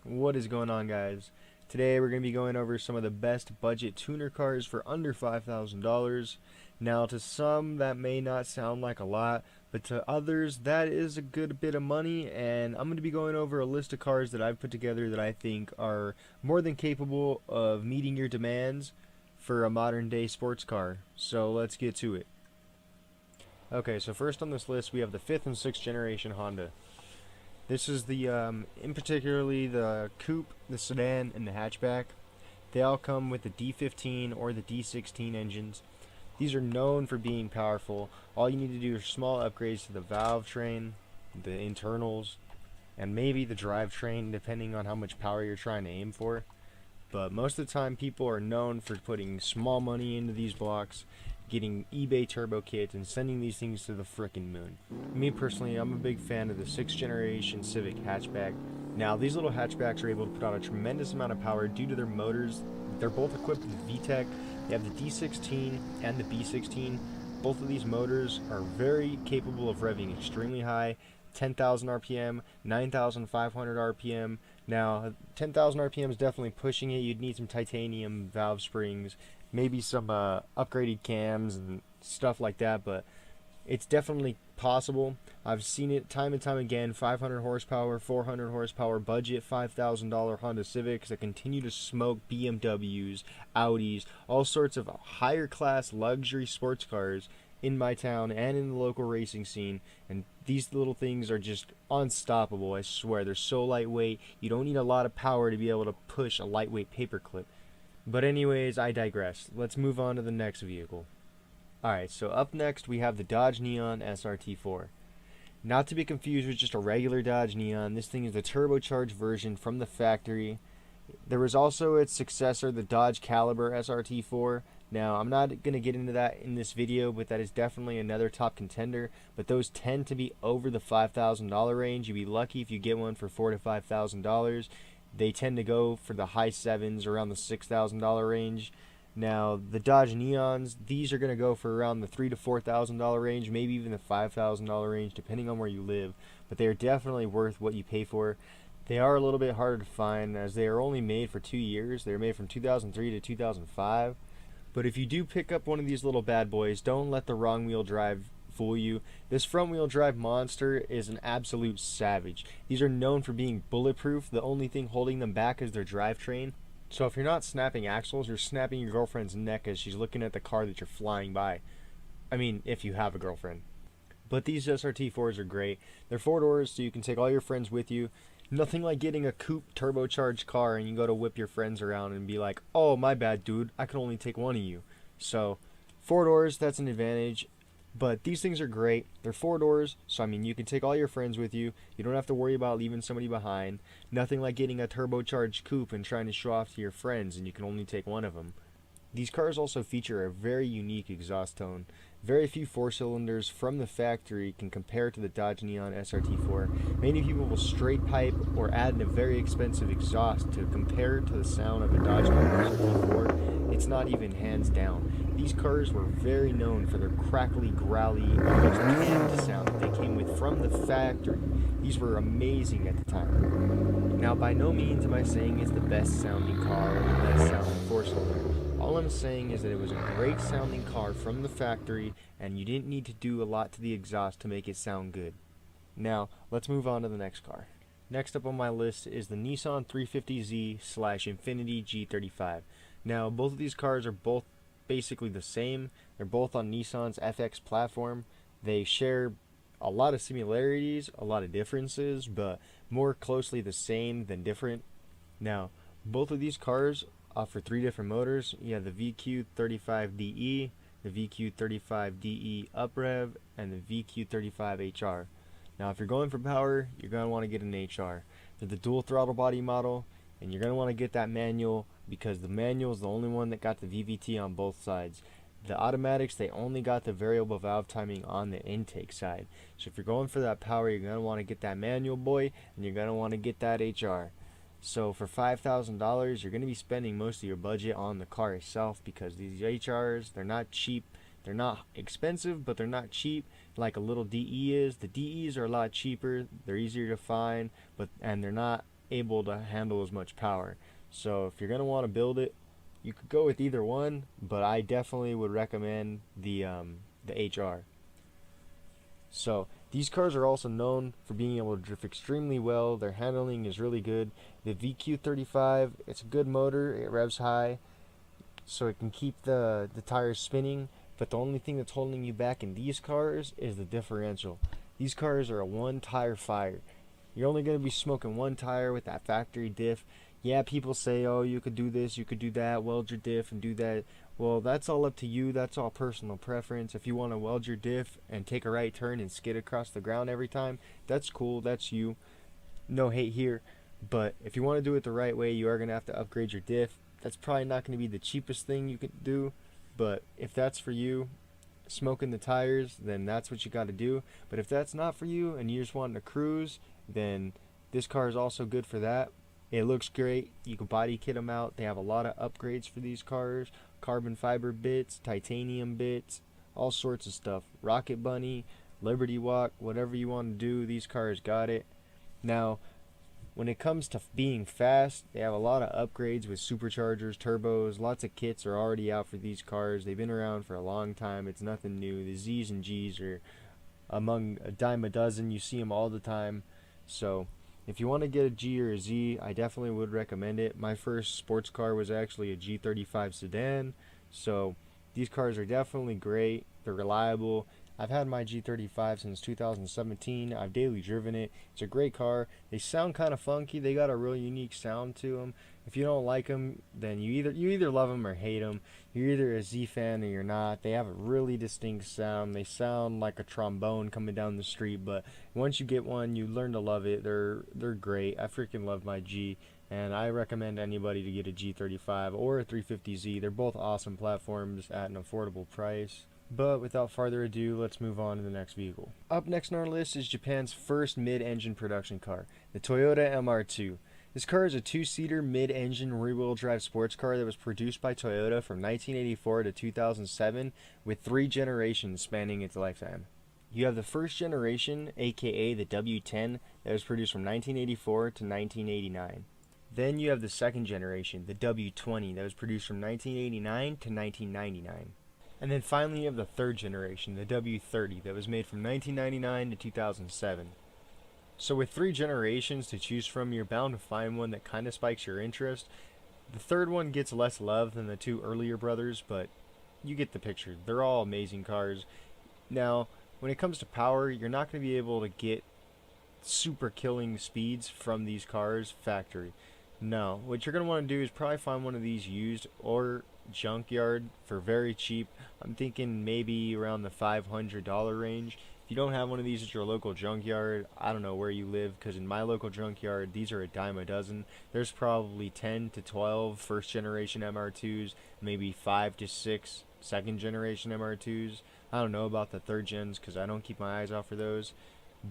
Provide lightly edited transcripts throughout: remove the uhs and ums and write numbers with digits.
What is going on, guys? Today we're going to be going over some of the best budget tuner cars for under $5,000. Now, to some that may not sound like a lot, but to others that is a good bit of money, and I'm going to be going over a list of cars that I've put together that I think are more than capable of meeting your demands for a modern day sports car. So let's get to it. Okay, so first on this list we have the 5th and 6th generation Honda. This is in particularly the coupe, the sedan, and the hatchback. They all come with the D15 or the D16 engines. These are known for being powerful. All you need to do are small upgrades to the valve train, the internals, and maybe the drivetrain, depending on how much power you're trying to aim for. But most of the time, people are known for putting small money into these blocks, getting eBay turbo kits, and sending these things to the frickin' moon. Me personally, I'm a big fan of the 6th generation Civic hatchback. Now, these little hatchbacks are able to put out a tremendous amount of power due to their motors. They're both equipped with VTEC. They have the D16 and the B16. Both of these motors are very capable of revving extremely high, 10,000 RPM, 9,500 RPM. Now, 10,000 RPM is definitely pushing it. You'd need some titanium valve springs, maybe some upgraded cams and stuff like that, but it's definitely possible. I've seen it time and time again. 500 horsepower, 400 horsepower budget, $5,000 Honda Civics that continue to smoke BMWs, Audis, all sorts of higher class luxury sports cars in my town and in the local racing scene, and these little things are just unstoppable. I swear, they're so lightweight. You don't need a lot of power to be able to push a lightweight paperclip. But anyways, I digress. Let's move on to the next vehicle. Alright, so up next we have the Dodge Neon SRT4. Not to be confused with just a regular Dodge Neon, this thing is the turbocharged version from the factory. There was also its successor, the Dodge Caliber SRT4. Now, I'm not going to get into that in this video, but that is definitely another top contender. But those tend to be over the $5,000 range. You'd be lucky if you get one for $4,000 to $5,000. They tend to go for the high sevens, around the $6,000 range. Now, the Dodge Neons, these are going to go for around the $3,000 to $4,000 range, maybe even the $5,000 range, depending on where you live. But they are definitely worth what you pay for. They are a little bit harder to find, as they are only made for 2 years. They were made from 2003 to 2005. But if you do pick up one of these little bad boys, don't let the wrong wheel drive fool you. This front wheel drive monster is an absolute savage. These are known for being bulletproof. The only thing holding them back is their drivetrain. So if you're not snapping axles, you're snapping your girlfriend's neck as she's looking at the car that you're flying by. I mean, if you have a girlfriend. But these SRT4s are great. They're 4 doors, so you can take all your friends with you. Nothing like getting a coupe turbocharged car and you go to whip your friends around and be like, oh, my bad, dude, I can only take one of you. So, 4 doors, that's an advantage. But these things are great. They're 4 doors, so I mean, you can take all your friends with you. You don't have to worry about leaving somebody behind. Nothing like getting a turbocharged coupe and trying to show off to your friends and you can only take one of them. These cars also feature a very unique exhaust tone. Very few 4 cylinders from the factory can compare to the Dodge Neon SRT4. Many people will straight pipe or add in a very expensive exhaust to compare to the sound of a Dodge Neon SRT4. It's not even hands down. These cars were very known for their crackly, growly, almost canned sound that they came with from the factory. These were amazing at the time. Now, by no means am I saying it's the best sounding car or the best sounding 4 cylinder. All I'm saying is that it was a great sounding car from the factory and you didn't need to do a lot to the exhaust to make it sound good. Now, let's move on to the next car. Next up on my list is the Nissan 350Z/Infiniti G35. Now, both of these cars are both basically the same. They're both on Nissan's FX platform. They share a lot of similarities, a lot of differences, but more closely the same than different. Now, both of these cars offer 3 different motors. You have the VQ35DE, the VQ35DE UpRev, and the VQ35HR. Now, if you're going for power, you're going to want to get an HR. They're the dual throttle body model, and you're going to want to get that manual because the manual is the only one that got the VVT on both sides. The automatics, they only got the variable valve timing on the intake side. So if you're going for that power, you're going to want to get that manual boy, and you're going to want to get that HR. So for $5,000, you're going to be spending most of your budget on the car itself because these HRs, they're not cheap. They're not expensive, but they're not cheap like a little DE is. The DEs are a lot cheaper. They're easier to find, and they're not able to handle as much power. So if you're going to want to build it, you could go with either one, but I definitely would recommend the HR. So these cars are also known for being able to drift extremely well. Their handling is really good. The VQ35, it's a good motor. It revs high, so it can keep the tires spinning. But the only thing that's holding you back in these cars is the differential. These cars are a one tire fire. You're only going to be smoking one tire with that factory diff. Yeah, people say, oh, you could do this, you could do that, weld your diff and do that. Well, that's all up to you. That's all personal preference. If you want to weld your diff and take a right turn and skid across the ground every time, that's cool. That's you. No hate here. But if you want to do it the right way, you are going to have to upgrade your diff. That's probably not going to be the cheapest thing you can do. But if that's for you, smoking the tires, then that's what you got to do. But if that's not for you and you just want to cruise, then this car is also good for that. It looks great. You can body kit them out. They have a lot of upgrades for these cars. Carbon fiber bits, titanium bits, all sorts of stuff. Rocket Bunny, Liberty Walk, whatever you want to do, these cars got it. Now, when it comes to being fast, they have a lot of upgrades with superchargers, turbos. Lots of kits are already out for these cars. They've been around for a long time. It's nothing new. The Z's and G's are among a dime a dozen. You see them all the time. So if you want to get a G or a Z, I definitely would recommend it. My first sports car was actually a G35 sedan, so these cars are definitely great. They're reliable. I've had my G35 since 2017. I've daily driven it. It's a great car. They sound kind of funky. They got a real unique sound to them. If you don't like them, then you either love them or hate them. You're either a Z fan or you're not. They have a really distinct sound. They sound like a trombone coming down the street, but once you get one, you learn to love it. They're great. I freaking love my G, and I recommend anybody to get a G35 or a 350Z. They're both awesome platforms at an affordable price. But without further ado, let's move on to the next vehicle. Up next on our list is Japan's first mid-engine production car, the Toyota MR2. This car is a two-seater mid-engine rear-wheel drive sports car that was produced by Toyota from 1984 to 2007 with 3 generations spanning its lifetime. You have the first generation, aka the W10, that was produced from 1984 to 1989. Then you have the second generation, the W20, that was produced from 1989 to 1999. And then finally you have the third generation, the W30, that was made from 1999 to 2007. So with 3 generations to choose from, you're bound to find one that kind of spikes your interest. The third one gets less love than the 2 earlier brothers, but you get the picture. They're all amazing cars. Now, when it comes to power, you're not going to be able to get super killing speeds from these cars factory. No, what you're going to want to do is probably find one of these used or junkyard for very cheap. I'm thinking maybe around the $500 range. If you don't have one of these at your local junkyard, I don't know where you live, because in my local junkyard, these are a dime a dozen. There's probably 10 to 12 first generation MR2s, maybe 5 to 6 second generation MR2s. I don't know about the third gens because I don't keep my eyes out for those,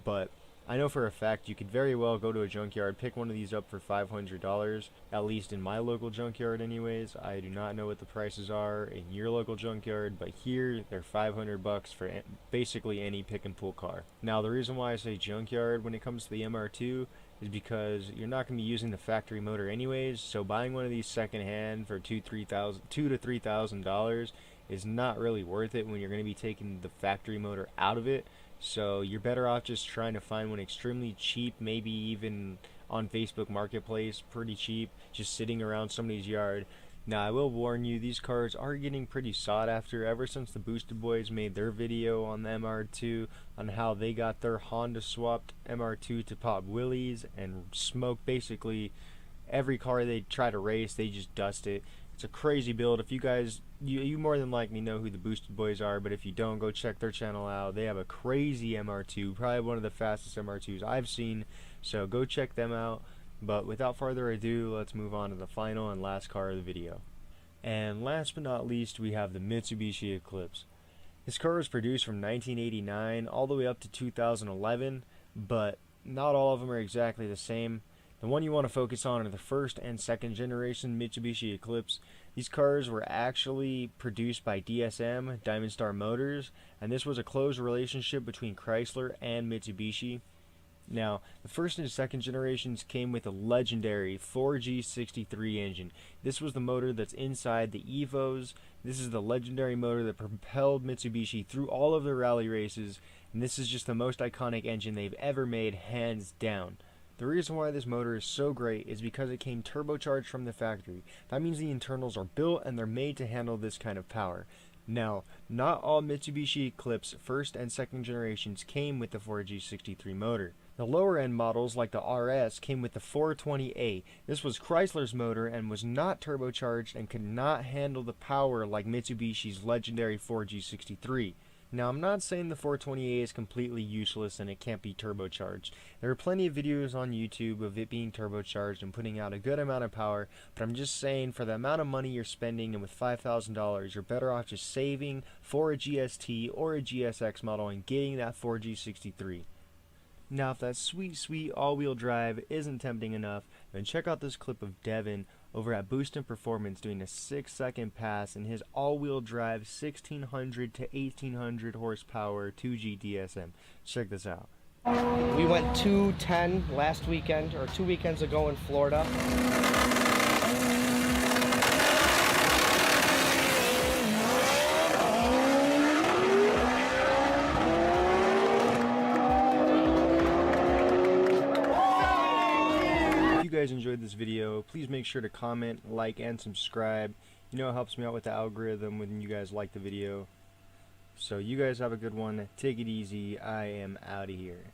but I know for a fact you could very well go to a junkyard, pick one of these up for $500, at least in my local junkyard anyways. I do not know what the prices are in your local junkyard, but here they're $500 for basically any pick and pull car. Now the reason why I say junkyard when it comes to the MR2 is because you're not going to be using the factory motor anyways, so buying one of these secondhand for $2,000 to $3,000 is not really worth it when you're going to be taking the factory motor out of it. So you're better off just trying to find one extremely cheap, maybe even on Facebook Marketplace, pretty cheap, just sitting around somebody's yard. Now I will warn you, these cars are getting pretty sought after ever since the Boosted Boys made their video on the MR2 on how they got their Honda swapped MR2 to pop wheelies and smoke basically every car they try to race, they just dust it. It's a crazy build. If you guys, you more than likely know who the Boosted Boys are, but if you don't, go check their channel out. They have a crazy MR2, probably one of the fastest MR2s I've seen, so go check them out. But without further ado, let's move on to the final and last car of the video. And last but not least, we have the Mitsubishi Eclipse. This car was produced from 1989 all the way up to 2011, but not all of them are exactly the same. The one you want to focus on are the first and second generation Mitsubishi Eclipse. These cars were actually produced by DSM, Diamond Star Motors, and this was a close relationship between Chrysler and Mitsubishi. Now, the first and second generations came with a legendary 4G63 engine. This was the motor that's inside the Evos. This is the legendary motor that propelled Mitsubishi through all of their rally races, and this is just the most iconic engine they've ever made, hands down. The reason why this motor is so great is because it came turbocharged from the factory. That means the internals are built and they're made to handle this kind of power. Now, not all Mitsubishi Eclipse first and second generations came with the 4G63 motor. The lower end models like the RS came with the 420A. This was Chrysler's motor and was not turbocharged and could not handle the power like Mitsubishi's legendary 4G63. Now, I'm not saying the 420A is completely useless and it can't be turbocharged. There are plenty of videos on YouTube of it being turbocharged and putting out a good amount of power, but I'm just saying for the amount of money you're spending and with $5,000, you're better off just saving for a GST or a GSX model and getting that 4G63. Now, if that sweet all-wheel drive isn't tempting enough, then check out this clip of Devin over at Boost in Performance doing a 6-second pass in his all-wheel drive 1600 to 1800 horsepower 2G DSM. Check this out. We went 210 last weekend, or 2 weekends ago in Florida. If you guys enjoyed this video, please make sure to comment, like, and subscribe. You know it helps me out with the algorithm when you guys like the video. So you guys have a good one. Take it easy. I am out of here.